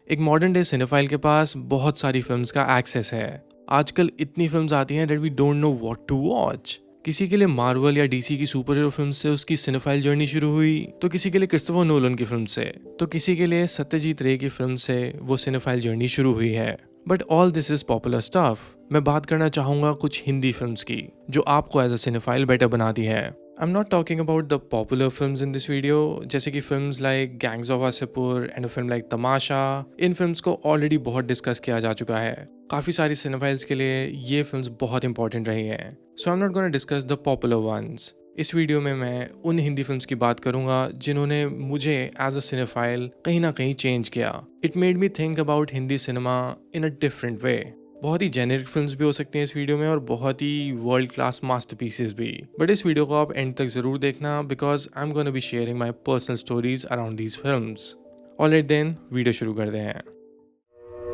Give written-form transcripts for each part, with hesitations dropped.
एक modern day cinephile के पास बहुत सारी फिल्म्स का एक्सेस है। आजकल इतनी फिल्म्स आती हैं that we don't know what to watch. किसी के लिए मार्वल या डीसी की सुपर हीरो फिल्म से उसकी सिनेफाइल जर्नी शुरू हुई, तो किसी के लिए क्रिस्टोफर नोलन की फिल्म से, तो किसी के लिए सत्यजीत रे की फिल्म से वो सिनेफाइल जर्नी शुरू हुई है। But all this is popular stuff. मैं बात करना चाहूंगा कुछ हिंदी फिल्म्स की जो आपको एज अ सिनेफाइल बेटर बनाती है। I'm not talking about the popular films in this video, जैसे कि films like gangs of Wasseypur and a film like Tamasha. In films को ऑलरेडी बहुत डिस्कस किया जा चुका है। काफ़ी सारी सिनेफाइल्स के लिए ये फिल्म्स बहुत इंपॉर्टेंट रही हैं। So I am not gonna discuss the popular ones. इस वीडियो में मैं उन हिंदी फिल्म्स की बात करूंगा जिन्होंने मुझे एज अ सिनेफाइल कहीं ना कहीं चेंज किया। It made me think about Hindi cinema in a different way. बहुत ही जेनेरिक फिल्म्स भी हो सकती हैं इस वीडियो में और बहुत ही वर्ल्ड क्लास मास्टरपीसेस भी। बट इस वीडियो को आप एंड तक जरूर देखना because I am gonna be sharing my personal stories around these films. Alright then video शुरू करते हैं।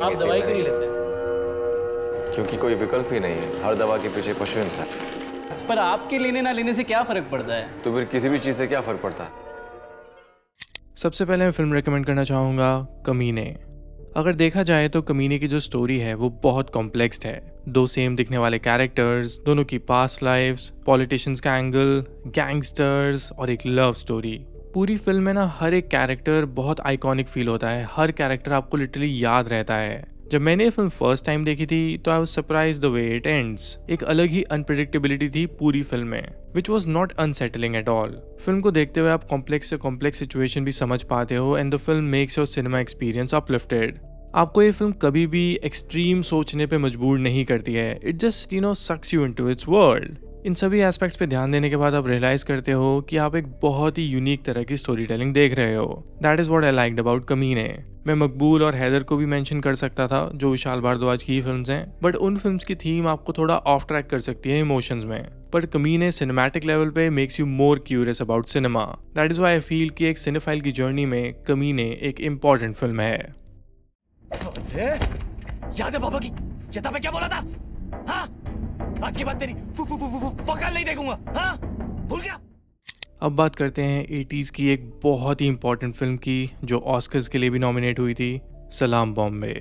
आप दवाई क्यों नहीं लेते? क्योंकि कोई विकल्प ही नहीं है। हर दवा के पीछे पशु इंसान। पर आपके लेने ना लेने से क्या फर्क पड़ता है? तो फिर किसी भी चीज से क्या फर्क पड़ता है? सबसे पहले मैं फिल्म रेकमेंड करना चाहूँगा कमीने। अगर देखा जाए तो कमीने की जो स्टोरी है वो बहुत कॉम्प्लेक्स है। दो सेम दिखने वाले कैरेक्टर्स, दोनों की पास्ट लाइफ्स, पॉलिटिशियंस का एंगल, गैंगस्टर्स और एक लव स्टोरी। पूरी फिल्म में ना हर एक कैरेक्टर बहुत आइकॉनिक फील होता है। हर कैरेक्टर आपको लिटरली याद रहता है। जब मैंने ये फिल्म फर्स्ट टाइम देखी थी तो I was surprised the way it ends. एक अलग ही अनप्रेडिक्टेबिलिटी थी पूरी फिल्म में, which was not unsettling at all. Film को देखते हुए आप कॉम्प्लेक्स से कॉम्प्लेक्स सिचुएशन भी समझ पाते हो and the film makes your cinema experience uplifted. आपको ये फिल्म कभी भी एक्सट्रीम सोचने पे मजबूर नहीं करती है। It just sucks you into its world. इन सभी एस्पेक्ट्स पे ध्यान देने के बाद आप रियलाइज करते हो कि आप एक बहुत ही यूनिक तरह की स्टोरी टेलिंग देख रहे हो। That is what I liked about कमीने। मैं मकबूल और हैदर को भी मेंशन कर सकता था जो विशाल भारद्वाज की फिल्म्स हैं, बट उन फिल्म्स की थीम आपको थोड़ा ऑफ ट्रैक कर सकती है इमोशंस में। पर कमीने सिनेमैटिक लेवल पे makes you more curious about cinema. That is why I feel कि एक सिनेफाइल की जर्नी में कमीने एक इम्पॉर्टेंट फिल्म है। याद है पापा की चेता पे क्या बोला था? हाँ? आज के बाद तेरी वकाल नहीं देखूंगा। हाँ? भूल गया? अब बात करते हैं 80s की एक बहुत ही इंपॉर्टेंट फिल्म की जो ऑस्कर्स के लिए भी नॉमिनेट हुई थी, सलाम बॉम्बे।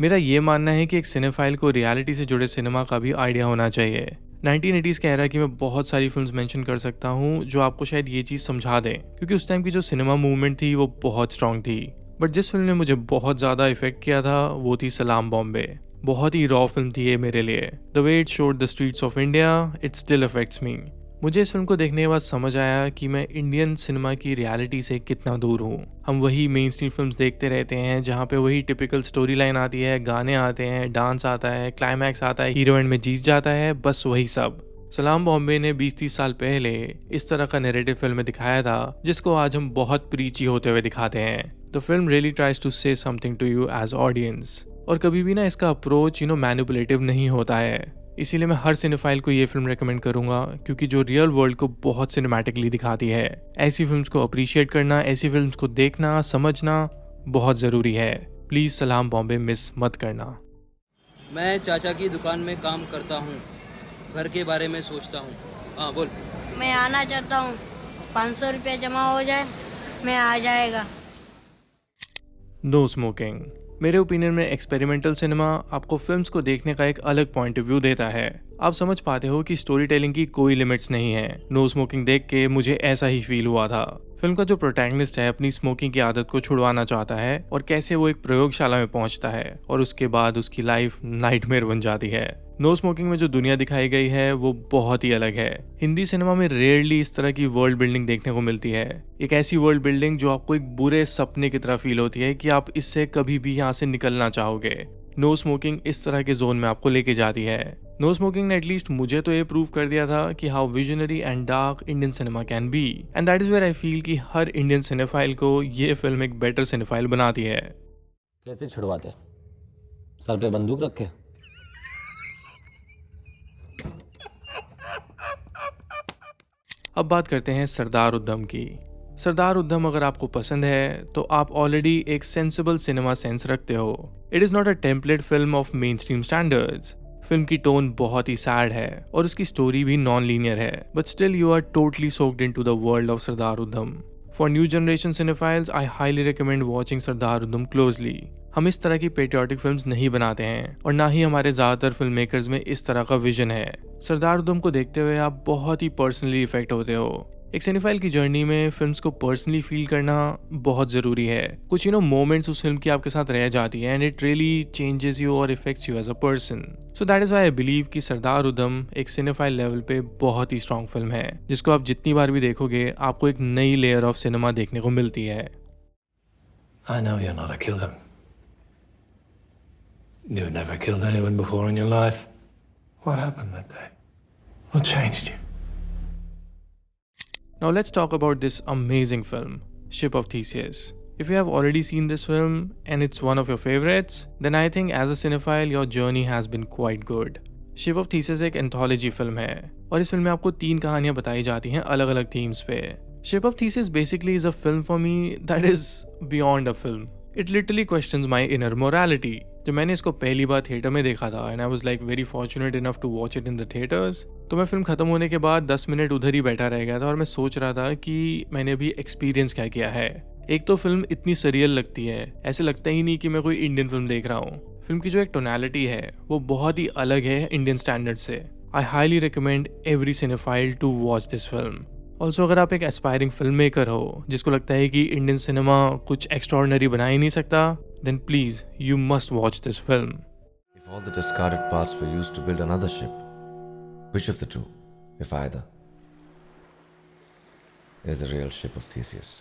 मेरा ये मानना है कि एक सिनेफाइल को रियलिटी से जुड़े सिनेमा का भी आइडिया होना चाहिए। 1980s के एरा की मैं बहुत सारी फिल्म्स मेंशन कर सकता हूँ जो आपको शायद ये चीज़ समझा दें, क्योंकि उस टाइम की जो सिनेमा मूवमेंट थी वो बहुत स्ट्रांग थी। बट जिस फिल्म ने मुझे बहुत ज़्यादा इफेक्ट किया था वो थी सलाम बॉम्बे। बहुत ही रॉ फिल्म थी ये मेरे लिए। The way it showed the streets of India, it still affects me. मुझे इस फिल्म को देखने के बाद समझ आया कि मैं इंडियन सिनेमा की रियलिटी से कितना दूर हूँ। हम वही मेन स्ट्रीम फिल्म्स देखते रहते हैं जहाँ पे वही टिपिकल स्टोरी लाइन आती है, गाने आते हैं, डांस आता है, क्लाइमैक्स आता है, हीरो एंड में जीत जाता है, बस वही सब। सलाम बॉम्बे ने 20-30 साल पहले इस तरह का नैरेटिव फिल्म में दिखाया था जिसको आज हम बहुत प्रीची होते हुए दिखाते हैं। The film really tries to say something to you as audience, और कभी भी ना इसका अप्रोच मैनिपुलेटिव नहीं होता है। इसीलिए मैं हर सिनेफाइल को ये फिल्म रेकमेंड करूंगा क्योंकि जो रियल वर्ल्ड को बहुत सिनेमैटिकली दिखाती है। ऐसी फिल्म्स को अप्रिशिएट करना, ऐसी फिल्म्स को देखना, समझना बहुत ज़रूरी है। प्लीज़ सलाम बॉम्बे मिस मत करना। मैं चाचा की दुकान में काम करता हूँ, घर के बारे में सोचता हूँ। हाँ बोल। मैं आना चाहता हूँ, 500 रुपया जमा हो जाए, मैं आ जाएगा। No smoking. मेरे ओपिनियन में एक्सपेरिमेंटल सिनेमा आपको फिल्म्स को देखने का एक अलग पॉइंट ऑफ व्यू देता है। आप समझ पाते हो कि स्टोरी टेलिंग की कोई लिमिट्स नहीं है। नो स्मोकिंग देख के मुझे ऐसा ही फील हुआ था। फिल्म का जो प्रोटैगनिस्ट है अपनी स्मोकिंग की आदत को छुड़वाना चाहता है और कैसे वो एक प्रयोगशाला में पहुंचता है और उसके बाद उसकी लाइफ नाइटमेयर बन जाती है। नो स्मोकिंग में जो दुनिया दिखाई गई है वो बहुत ही अलग है। हिंदी सिनेमा में रेयरली इस तरह की वर्ल्ड बिल्डिंग देखने को मिलती है। एक ऐसी वर्ल्ड बिल्डिंग जो आपको एक बुरे सपने की तरह फील होती है कि आप इससे कभी भी यहाँ से निकलना चाहोगे। नो स्मोकिंग इस तरह के जोन में आपको लेके जाती है। नो स्मोकिंग ने एटलीस्ट मुझे तो ये प्रूव कर दिया था कि how visionary and dark Indian cinema can be, and that is where I feel कि हर इंडियन सिनेफाइल को ये फिल्म एक बेटर सिनेफाइल बनाती है। कैसे छुड़वाते? सर पे बंदूक रख के? अब बात करते हैं सरदार उद्धम की। सरदार उद्धम अगर आपको पसंद है तो आप ऑलरेडी एक सेंसिबल सिनेमा सेंस रखते हो। It is not a template film of mainstream standards. Film की टोन बहुत ही सैड है और उसकी स्टोरी भी नॉन लीनियर है, but still you are totally soaked into the world of Sardar Udham. For new generation cinephiles I highly recommend watching Sardar Udham closely. हम इस तरह की पेट्रियाटिक फिल्म्स नहीं बनाते हैं और ना ही हमारे ज़्यादातर फिल्म मेकर्स में इस तरह का विजन है। सरदार उधम को देखते हुए आप बहुत ही पर्सनली इफेक्ट होते हो। एक सिनेफाइल की जर्नी में फिल्म्स को पर्सनली फील करना बहुत ज़रूरी है। कुछ मोमेंट्स उस फिल्म की आपके साथ रह जाती है and it really changes you और effects you as a person. So that is why I believe कि सरदार उधम एक सिनेफाइल लेवल पे बहुत ही स्ट्रॉन्ग फिल्म है, जिसको आप जितनी बार भी देखोगे आपको एक नई लेयर ऑफ सिनेमा देखने को मिलती है। I know you're not a killer. You've never killed anyone before in your life. What happened that day? What changed you? Now let's talk about this amazing film, Ship of Theseus. If you have already seen this film and it's one of your favorites, then I think as a cinephile your journey has been quite good. Ship of Theseus एक anthology film है और इस film में आपको 3 कहानियां बताई जाती हैं अलग अलग थीम्स पे। Ship of Theseus basically is a film for me that is beyond a film. It literally questions my inner morality. जब मैंने इसको पहली बार थिएटर में देखा था and I was like very fortunate enough to watch it in the theaters, तो मैं film खत्म होने के बाद 10 मिनट उधर ही बैठा रह गया था और मैं सोच रहा था कि मैंने अभी एक्सपीरियंस क्या किया है। एक तो फिल्म इतनी सरियल लगती है, ऐसे लगता ही नहीं कि मैं कोई इंडियन फिल्म देख रहा हूँ। फिल्म की जो एक टोनैलिटी है वो बहुत ही अलग है इंडियन स्टैंडर्ड से। I highly recommend every cinephile to watch this film. Also अगर आप एक एस्पायरिंग फिल्म मेकर हो जिसको लगता है कि इंडियन सिनेमा कुछ एक्स्ट्रॉर्डनरी बना ही नहीं सकता, then please you must watch this film. If all the discarded parts were used to build another ship, which of the two, if either, is the real ship of Theseus?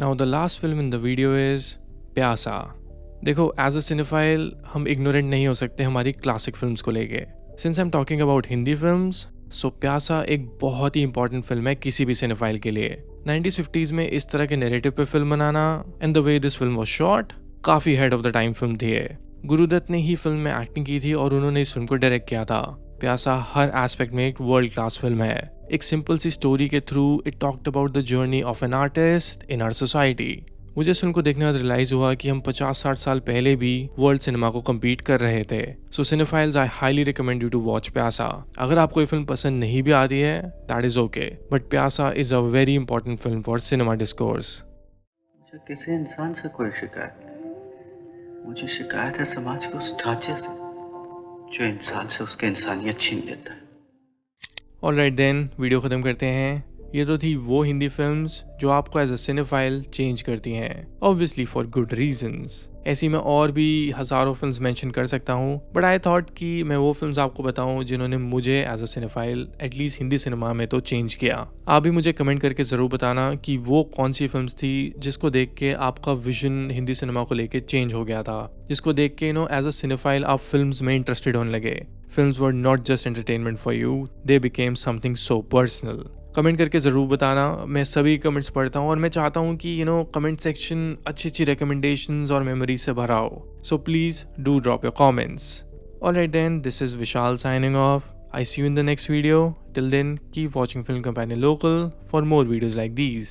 Now the last film in the video is Pyaasa. देखो as a cinephile हम ignorant नहीं हो सकते हमारी classic films को लेके। Since I am talking about Hindi films, so Pyaasa एक बहुत ही इंपॉर्टेंट फिल्म है किसी भी सिनेफाइल के लिए। 90s-50s में इस तरह के नैरेटिव पे फिल्म बनाना and the way this film was shot काफी ahead of the time film थी। गुरुदत्त ने ही फिल्म में एक्टिंग की थी और उन्होंने इस फिल्म को डायरेक्ट किया था। प्यासा हर एस्पेक्ट में एक वर्ल्ड क्लास फिल्म है। एक सिंपल सी स्टोरी के through it talked about the journey of an artist in our society. मुझे इस फिल्म को देखने के बाद रियलाइज हुआ कि हम 50-60 साल पहले भी वर्ल्ड सिनेमा को कम्पीट कर रहे थे। So cinephiles I highly recommend you to watch Pyaasa. अगर आपको ये फिल्म पसंद नहीं भी आती है दैट इज ओके, बट प्यासा is a very important film for cinema discourse. मुझे किसी इंसान से कोई शिकायत नहीं, मुझे शिकायत है समाज के उस ढांचे से जो इंसान से उसकी इंसानियत छीन लेता है। ऑलराइट देन, वीडियो खत्म करते हैं। ये तो थी वो हिंदी फिल्म्स जो आपको एज अ सिनेफाइल चेंज करती हैं, ऑब्वियसली फॉर गुड रीजंस। ऐसी मैं और भी हज़ारों फिल्म्स मेंशन कर सकता हूँ, बट आई थॉट कि मैं वो फिल्म्स आपको बताऊँ जिन्होंने मुझे as a cinephile at least Hindi cinema में तो चेंज किया। आप भी मुझे कमेंट करके ज़रूर बताना कि वो कौन सी फिल्म्स थी जिसको देख के आपका विजन हिंदी सिनेमा को लेके चेंज हो गया था, जिसको देख के एज अ सिनेफाइल आप फिल्म्स में इंटरेस्टेड होने लगे। Films were not just entertainment for you, they became something so personal. Comment करके ज़रूर बताना, मैं सभी कमेंट्स पढ़ता हूँ और मैं चाहता हूँ कि कमेंट सेक्शन अच्छी अच्छी रिकमेंडेशंस और मेमोरीज से भरा हो। So please do drop your comments. Alright then, this is Vishal signing off. I see you in the next video. Till then, keep watching Film Companion Local for more videos like these.